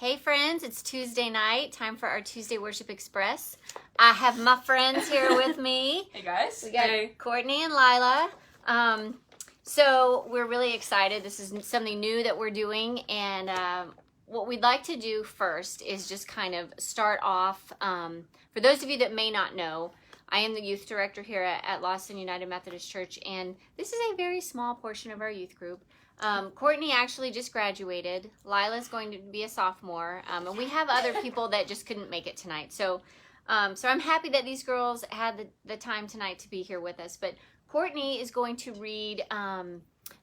Hey friends, it's Tuesday night, time for our Tuesday Worship Express. I have my friends here with me. Hey guys. We got Courtney and Lila. So we're really excited. This is something new that we're doing, and what we'd like to do first is just kind of start off. For those of you that may not know, I am the youth director here at Lawson United Methodist Church, and this is a very small portion of our youth group. Courtney actually just graduated. Lila's going to be a sophomore, and we have other people that just couldn't make it tonight. So I'm happy that these girls had the time tonight to be here with us. But Courtney is going to read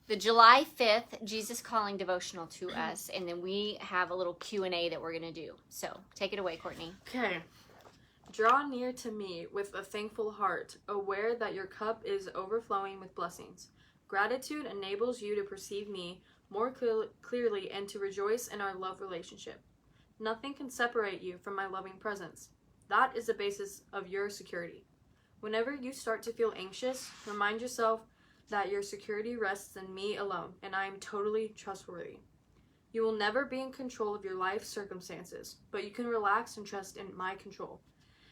the July 5th Jesus Calling devotional to us, and then we have a little Q&A that we're going to do. So take it away, Courtney. Okay. Draw near to me with a thankful heart, aware that your cup is overflowing with blessings. Gratitude enables you to perceive me more clearly and to rejoice in our love relationship. Nothing can separate you from my loving presence. That is the basis of your security. Whenever you start to feel anxious, remind yourself that your security rests in me alone, and I am totally trustworthy. You will never be in control of your life circumstances, but you can relax and trust in my control.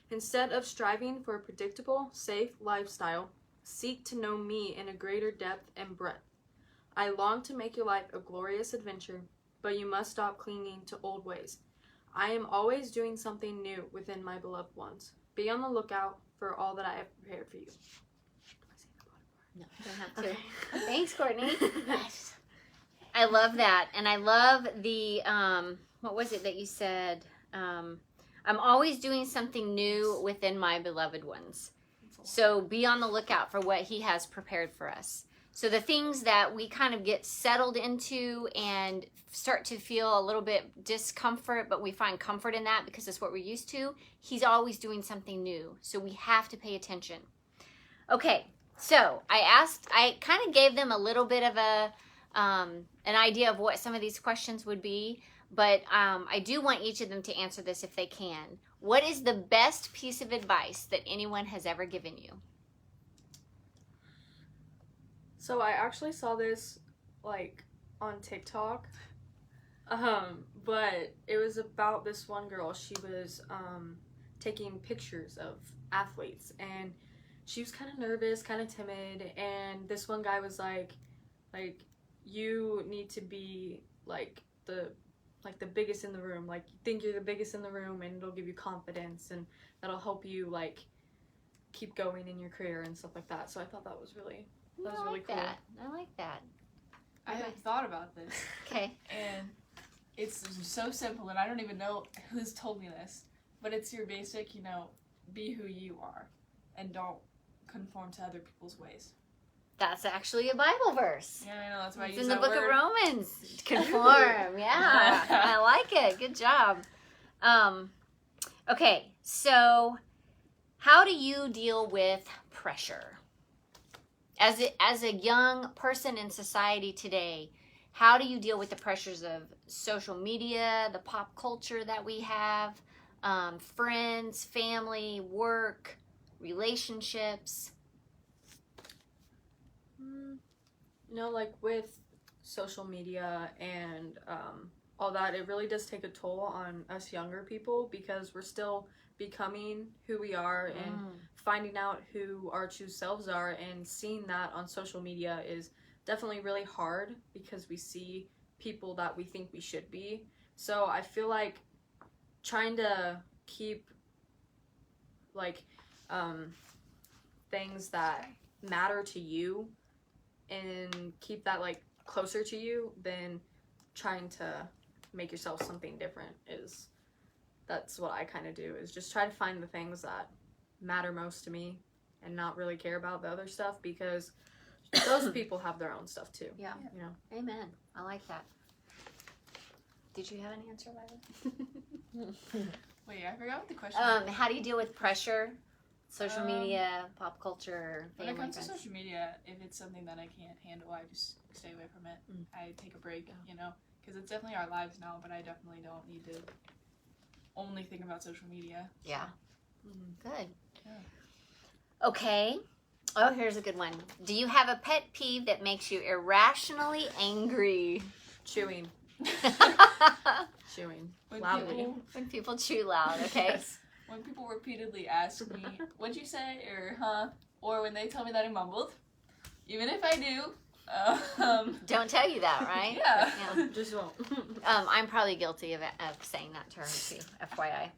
Instead of striving for a predictable, safe lifestyle, seek to know me in a greater depth and breadth. I long to make your life a glorious adventure, but you must stop clinging to old ways. I am always doing something new within my beloved ones. Be on the lookout for all that I have prepared for you. No, you don't have to. Okay. Thanks, Courtney. I love that. And I love the, what was it that you said? I'm always doing something new within my beloved ones. So be on the lookout for what he has prepared for us. So the things that we kind of get settled into and start to feel a little bit discomfort, but we find comfort in that because it's what we're used to, he's always doing something new. So we have to pay attention. Okay, so I kind of gave them a little bit of an idea of what some of these questions would be, but I do want each of them to answer this if they can. What is the best piece of advice that anyone has ever given you? So I actually saw this on TikTok, but it was about this one girl. She was taking pictures of athletes, and she was kind of nervous, kind of timid, and this one guy was like you need to be the biggest in the room. Like, you think you're the biggest in the room, and it'll give you confidence, and that'll help you keep going in your career and stuff like that. So I thought that was really cool. I like that. I have thought about this. Okay. And it's so simple, and I don't even know who's told me this, but it's your basic, be who you are, and don't conform to other people's ways. That's actually a Bible verse. Yeah, I know. That's why I it's use in the that book word. of Romans. Conform. Yeah. I like it. Good job. Okay, so how do you deal with pressure? As a young person in society today, how do you deal with the pressures of social media, the pop culture that we have, friends, family, work, relationships? With social media and all that, it really does take a toll on us younger people because we're still becoming who we are and finding out who our true selves are, and seeing that on social media is definitely really hard because we see people that we think we should be. So I feel like trying to keep things that matter to you and keep that closer to you than trying to make yourself something different that's what I kind of do, is just try to find the things that matter most to me and not really care about the other stuff, because those people have their own stuff too. Yeah. Amen. I like that. Did you have an answer, Lila? Wait, I forgot what the question was. How do you deal with pressure? Social media, pop culture, family, when it comes friends. to social media, if it's something that I can't handle, I just stay away from it. I take a break, because it's definitely our lives now, but I definitely don't need to only think about social media. Yeah. Good. Yeah. Okay. Oh, here's a good one. Do you have a pet peeve that makes you irrationally angry? Chewing. chewing When loudly. people, When people chew loud, okay? yes, when people repeatedly ask me, "What'd you say?" or "Huh?" or when they tell me that I mumbled, even if I do, Don't tell you that, right? yeah. Yeah. Just won't. I'm probably guilty of saying that to her too, FYI.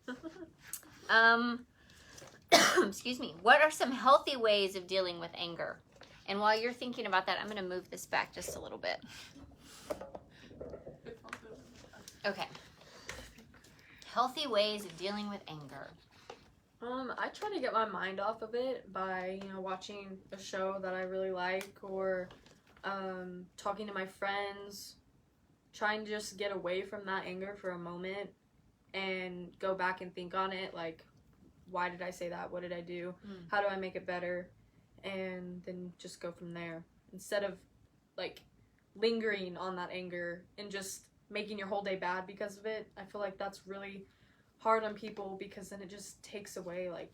Excuse me. What are some healthy ways of dealing with anger? And while you're thinking about that, I'm going to move this back just a little bit. Okay. Healthy ways of dealing with anger. I try to get my mind off of it by, watching a show that I really like, or talking to my friends, trying to just get away from that anger for a moment and go back and think on it, like, why did I say that? What did I do? How do I make it better? And then just go from there. Instead of, like, lingering on that anger and just making your whole day bad because of it. I feel like that's really hard on people, because then it just takes away, like,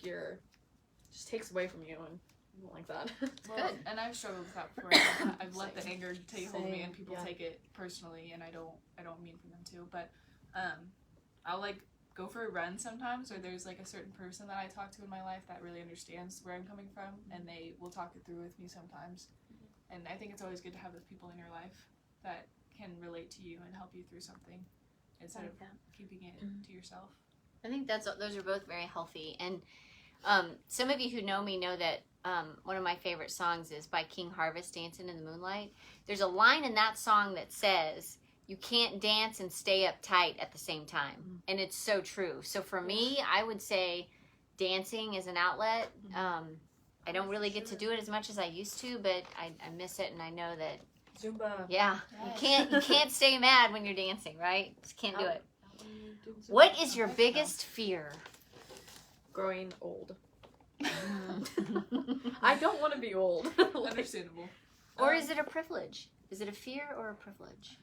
just takes away from you, and I don't like that. Well, and I've struggled with that before. I've let the anger take hold of me, and people take it personally, and I don't mean for them to. But I'll like go for a run sometimes, or there's like a certain person that I talk to in my life that really understands where I'm coming from, and they will talk it through with me sometimes. And I think it's always good to have those people in your life that can relate to you and help you through something instead of keeping it to yourself. I think those are both very healthy. And some of you who know me know that one of my favorite songs is by King Harvest, Dancing in the Moonlight. There's a line in that song that says, you can't dance and stay uptight at the same time. And it's so true. So for me, I would say dancing is an outlet. I don't really get to do it as much as I used to, but I miss it, and I know that Zumba. yeah, Yes. you can't stay mad when you're dancing, right? Just can't do it. What is your biggest fear? Growing old. I don't want to be old. Understandable. Or is it a privilege? Is it a fear or a privilege?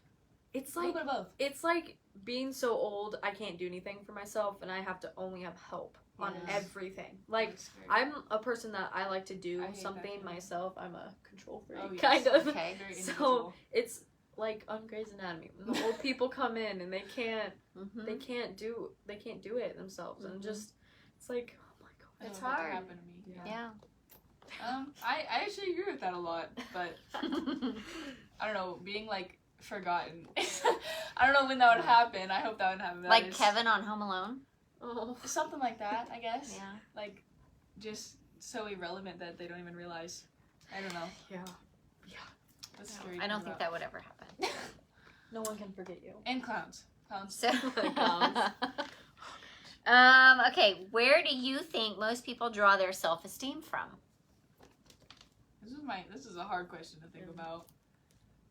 It's A little like bit of both. it's like being so old I can't do anything for myself, and I have to only have help on Yes. everything. Like, That's scary. I'm a person that I like to do I hate that something feeling. myself. I'm a control freak, Oh, yes. kind of. Okay. Very So individual. it's like on Grey's Anatomy, when the old people come in and they can't Mm-hmm. they can't do it themselves, and just it's like, oh my I god. It's don't want that to hard. happen to me. Yeah. I actually agree with that a lot, but I don't know, being like forgotten. I don't know when that would happen. I hope that wouldn't happen. That Like is- Kevin on Home Alone? Oh. Something like that, I guess. Yeah. Like, just so irrelevant that they don't even realize. I don't know. Yeah. That's scary. I don't think that would ever happen. No one can forget you. And clowns. Clowns. So, Clowns. okay, where do you think most people draw their self-esteem from? This is a hard question to think about.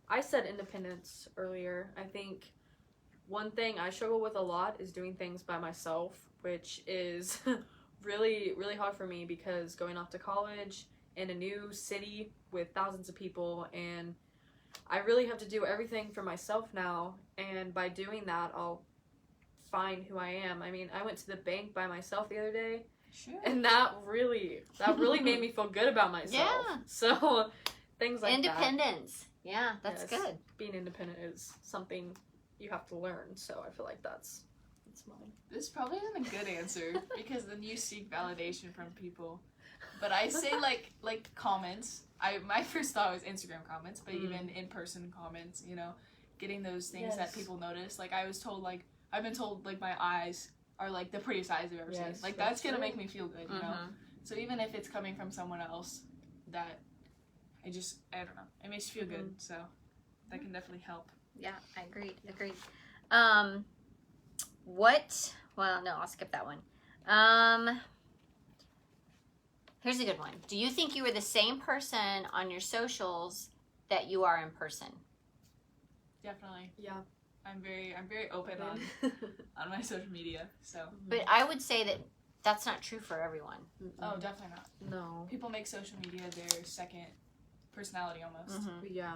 I said independence earlier. I think one thing I struggle with a lot is doing things by myself, which is really, really hard for me, because going off to college in a new city with thousands of people, and I really have to do everything for myself now, and by doing that, I'll find who I am. I mean, I went to the bank by myself the other day, Sure. and that really made me feel good about myself. Yeah. So things like that. Independence. Yeah, that's Yes. good. Being independent is something you have to learn, so I feel like that's mine. This probably isn't a good answer because then you seek validation from people. But I say like comments. My first thought was Instagram comments, but even in-person comments, getting those things that Yes. people notice. Like I've been told like my eyes are like the prettiest eyes I've ever seen. Yes, Like that's that's gonna true. make me feel good, Mhm. So even if it's coming from someone else, that I don't know. It makes you feel good, so that can definitely help. Yeah, I agreed. Well, no, I'll skip that one. Here's a good one. Do you think you are the same person on your socials that you are in person? Definitely. Yeah. I'm very open on my social media, so But I would say that that's not true for everyone. oh, definitely not. No. People make social media their second personality almost. Yeah,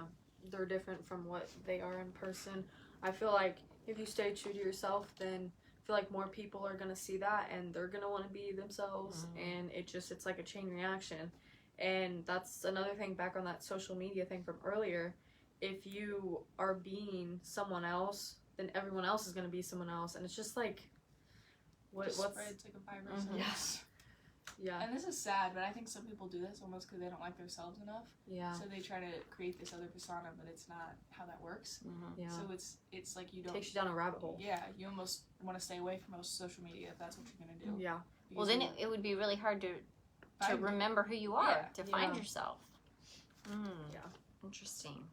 they're different from what they are in person. I feel like if you stay true to yourself, then I feel like more people are gonna see that, and they're gonna want to be themselves, and it's like a chain reaction. And that's another thing, back on that social media thing from earlier. If you are being someone else then everyone else is going to be someone else, and it's just like, Just what's... spreads like a virus. Mhm. Yes. Yeah. And this is sad, but I think some people do this almost because they don't like themselves enough. Yeah. So they try to create this other persona, but it's not how that works. Mm-hmm. Yeah. So it's like you don't. Takes you down a rabbit hole. Yeah, you almost want to stay away from most social media if that's what you're gonna do. Yeah. Well, then it would be really hard to Find- remember who you are, Yeah. to find Yeah. yourself. Mm. Yeah. Interesting.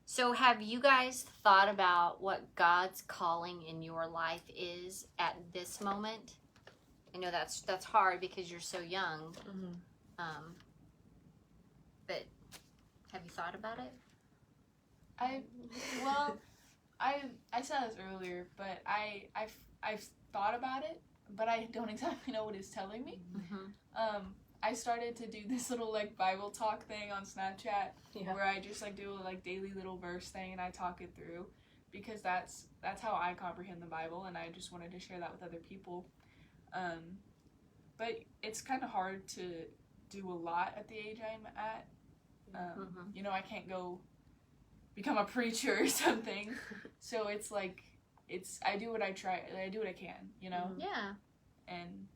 So have you guys thought about what God's calling in your life is at this moment? I know that's hard because you're so young. Mm-hmm. But have you thought about it? I said this earlier, but I've thought about it, but I don't exactly know what it's telling me. Mm-hmm. I started to do this little like Bible talk thing on Snapchat Yeah. where I just like do a like daily little verse thing and I talk it through because that's how I comprehend the Bible, and I just wanted to share that with other people. But it's kind of hard to do a lot at the age I'm at. Mhm. You know, I can't go become a preacher or something. So it's like I do what I can, you know? Yeah. And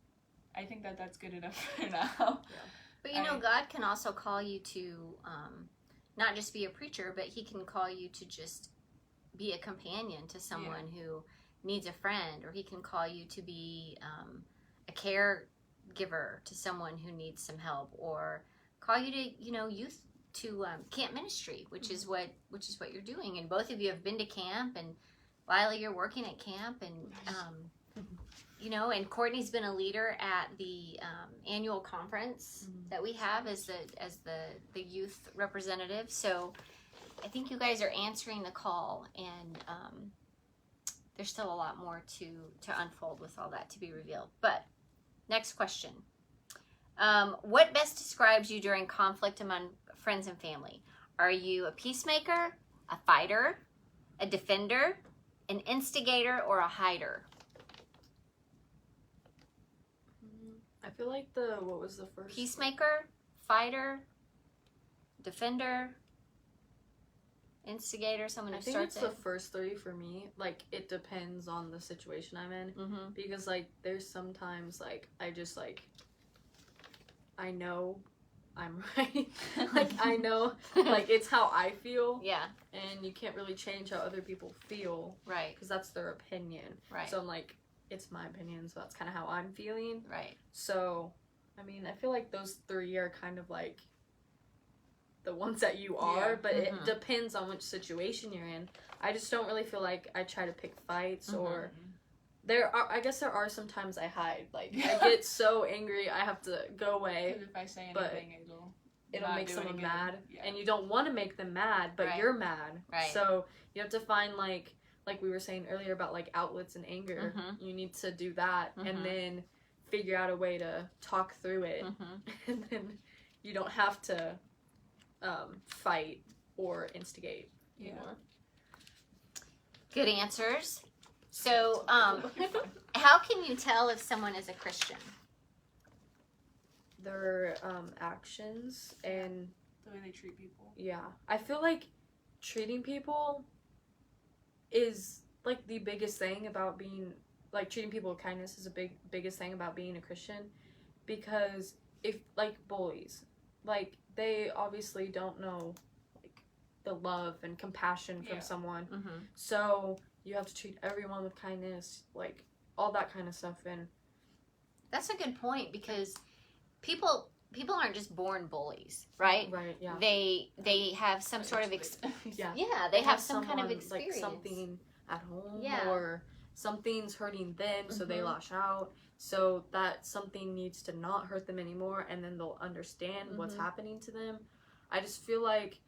I think that's good enough for now. But you know, God can also call you to not just be a preacher, but he can call you to just be a companion to someone who needs a friend, or he can call you to be a caregiver to someone who needs some help, or call you to, you know, youth to camp ministry, which is what you're doing. And both of you have been to camp, and Lila, you're working at camp, and you know, and Courtney's been a leader at the annual conference that we have as the youth representative. So I think you guys are answering the call, and there's still a lot more to unfold with all that to be revealed. But next question. What best describes you during conflict among friends and family? Are you a peacemaker, a fighter, a defender, an instigator, or a hider? I feel like what was the first? Peacemaker, fighter, defender, instigator, someone who I think starts it's it. the first three for me. Like, it depends on the situation I'm in. Mm-hmm. Because, like, there's sometimes, like, I just, like, I know I'm right. Like, I know, like, it's how I feel. Yeah, And you can't really change how other people feel. right, Because that's their opinion. right, So I'm like, it's my opinion, so that's kind of how I'm feeling. right. So, I mean, I feel like those three are kind of like the ones that you are, Yeah. but Mhm. it depends on which situation you're in. I just don't really feel like I try to pick fights, or I guess there are some times I hide. Like, I get so angry, I have to go away. Because if I say But anything, It'll not make do someone any good. mad, Yeah. and you don't want to make them mad, but Right. you're mad. Right. So you have to find like we were saying earlier about like outlets and anger. Mhm. You need to do that, Mhm. and then figure out a way to talk through it, Mm-hmm. and then you don't have to fight or instigate Yeah. anymore. Good answers. So, how can you tell if someone is a Christian? Their actions, and The way they treat people. yeah, I feel like treating people is like the biggest thing about being, like, treating people with kindness is biggest thing about being a Christian, because if, like, bullies, like, they obviously don't know, like, the love and compassion from Yeah. someone, Mm-hmm. so you have to treat everyone with kindness, like, all that kind of stuff. And That's a good point, because people aren't just born bullies, right? right, yeah, They have some sort of yeah, they have some kind of someone, experience. like, something at home, Yeah. or something's hurting them, so they Mhm. lash out, so that something needs to not hurt them anymore, and then they'll understand what's Mhm. happening to them. I just feel like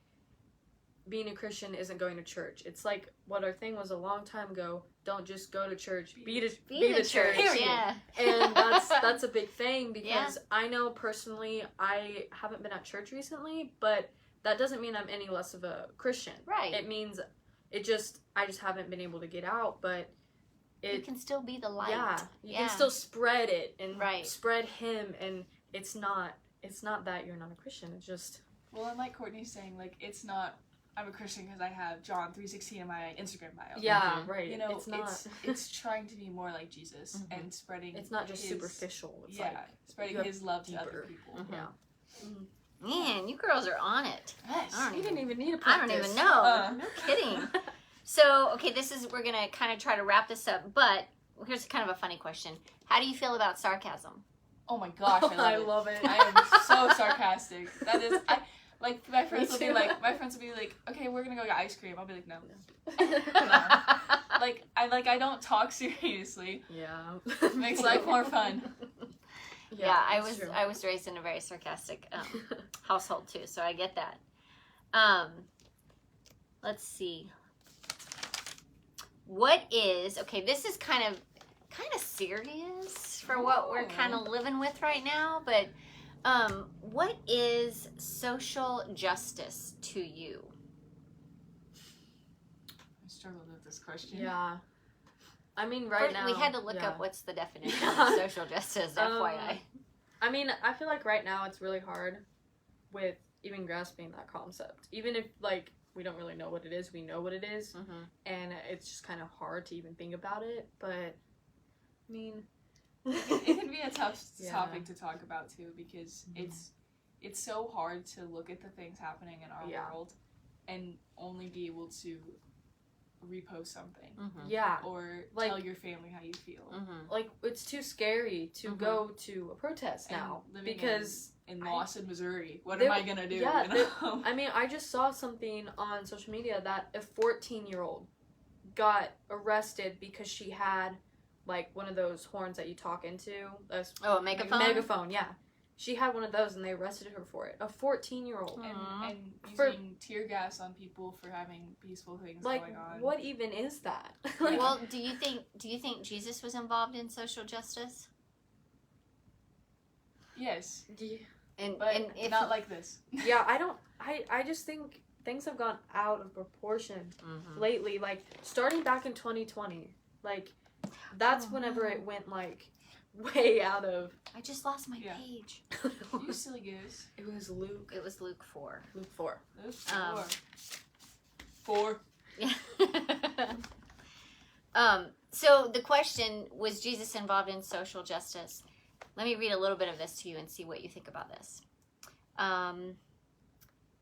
being a Christian isn't going to church. It's like what our thing was a long time ago: don't just go to church, be the church. Yeah. And that's a big thing, because I know personally I haven't been at church recently, but that doesn't mean I'm any less of a Christian. Right. It means I just haven't been able to get out, but You can still be the light. yeah, you Yeah. can still spread it and Right. spread him, and it's not that you're not a Christian. It's just Well, and like Courtney's saying, like, it's not I'm a Christian because I have John 3:16 in my Instagram bio. Yeah, right. You know, it's not. it's trying to be more like Jesus and spreading. It's not just his, superficial. It's spreading his love to other people. Yeah. Man, you girls are on it. Yes. You didn't even need a I practice. don't even know. No kidding. So, okay, we're going to kind of try to wrap this up, but here's kind of a funny question. How do you feel about sarcasm? Oh my gosh, I love it. I am so sarcastic. That is, like, my friends will be like, okay, we're gonna go get ice cream. I'll be like, no. I don't talk seriously. Yeah. It makes life more fun. Yeah, I was raised in a very sarcastic household too, so I get that. Let's see. This is kind of serious for what we're kind of living with right now, but what is social justice to you? I struggled with this question. Yeah. I mean, now... We had to look up what's the definition of social justice, FYI. I mean, I feel like right now it's really hard with even grasping that concept. Even if, like, we don't really know what it is, we know what it is, and it's just kind of hard to even think about it, but, I mean... it can be a tough topic to talk about, too, because it's so hard to look at the things happening in our world and only be able to repost something. Yeah. Or like, tell your family how you feel. Like, it's too scary to go to a protest now. Because... in Lawson, Missouri. What am I going to do? Yeah, you know? I mean, I just saw something on social media that a 14-year-old got arrested because she had, like, one of those horns that you talk into. A megaphone? Megaphone, yeah. She had one of those, and they arrested her for it. A 14-year-old. And using tear gas on people for having peaceful things going on. What even is that? Well, do you think Jesus was involved in social justice? Yes. Yeah. But not like this. Yeah, I just think things have gone out of proportion lately. Like, starting back in 2020. Like, that's whenever it went, like, way out of... I just lost my page. You silly goose. It was Luke. It was Luke 4. Luke 4. Luke 4. 4. Yeah. So the question, was Jesus involved in social justice? Let me read a little bit of this to you and see what you think about this.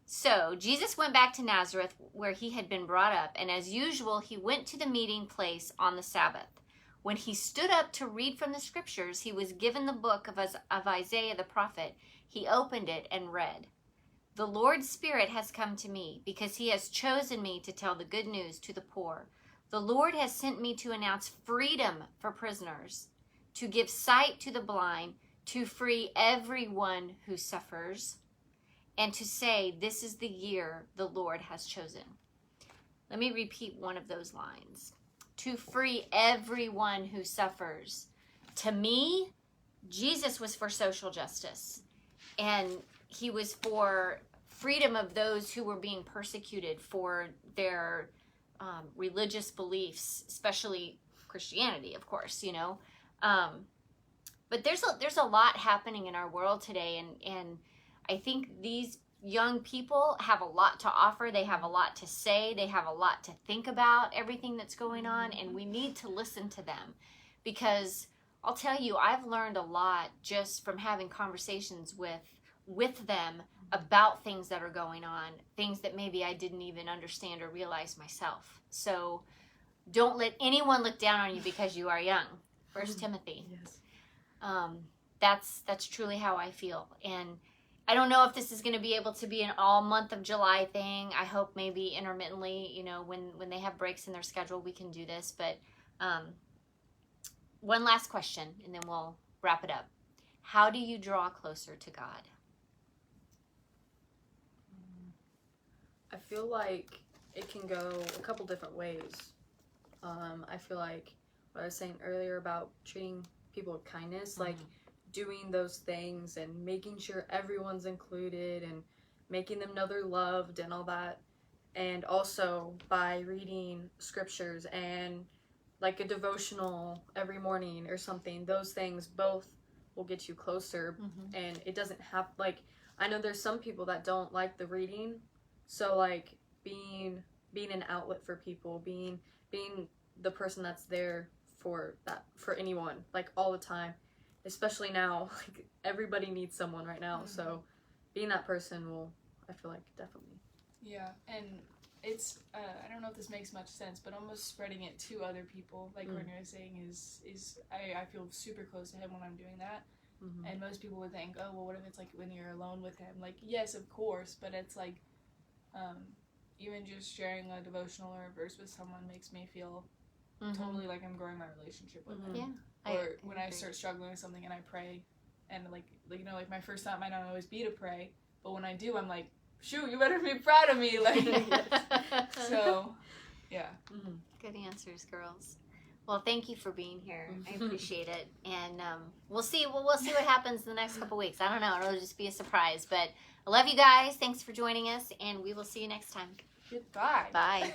So Jesus went back to Nazareth where he had been brought up, and as usual, he went to the meeting place on the Sabbath. When he stood up to read from the scriptures, he was given the book of Isaiah the prophet. He opened it and read, "The Lord's Spirit has come to me because he has chosen me to tell the good news to the poor. The Lord has sent me to announce freedom for prisoners, to give sight to the blind, to free everyone who suffers, and to say, this is the year the Lord has chosen." Let me repeat one of those lines. To free everyone who suffers. To me, Jesus was for social justice. And he was for freedom of those who were being persecuted for their religious beliefs, especially Christianity, of course, you know. But there's a lot happening in our world today, and I think these young people have a lot to offer. They have a lot to say. They have a lot to think about everything that's going on, and we need to listen to them, because I'll tell you, I've learned a lot just from having conversations with them about things that are going on, things that maybe I didn't even understand or realize myself. So don't let anyone look down on you because you are young. 1 Timothy. Yes. That's truly how I feel. And I don't know if this is going to be able to be an all month of July thing. I hope maybe intermittently, you know, when they have breaks in their schedule, we can do this. But one last question, and then we'll wrap it up. How do you draw closer to God? I feel like it can go a couple different ways. I feel like what I was saying earlier about treating people with kindness, like doing those things and making sure everyone's included and making them know they're loved and all that. And also by reading scriptures and like a devotional every morning or something, those things both will get you closer. And it doesn't have, like, I know there's some people that don't like the reading, so like being an outlet for people, being the person that's there for anyone, like all the time, especially now. Like everybody needs someone right now, so being that person will, I feel like, definitely. Yeah, and it's I don't know if this makes much sense, but almost spreading it to other people, like Courtney was saying, is I feel super close to him when I'm doing that. And most people would think, oh, well, what if it's like when you're alone with him? Like, yes, of course, but it's like even just sharing a devotional or a verse with someone makes me feel totally like I'm growing my relationship with him. Yeah. Or when I start struggling with something and I pray, and like you know, like my first thought might not always be to pray, but when I do, I'm like, shoot, you better be proud of me. Like, so, yeah. Good answers, girls. Well, thank you for being here. I appreciate it, and we'll see. We'll see what happens in the next couple weeks. I don't know. It'll just be a surprise. But I love you guys. Thanks for joining us, and we will see you next time. Goodbye. Bye.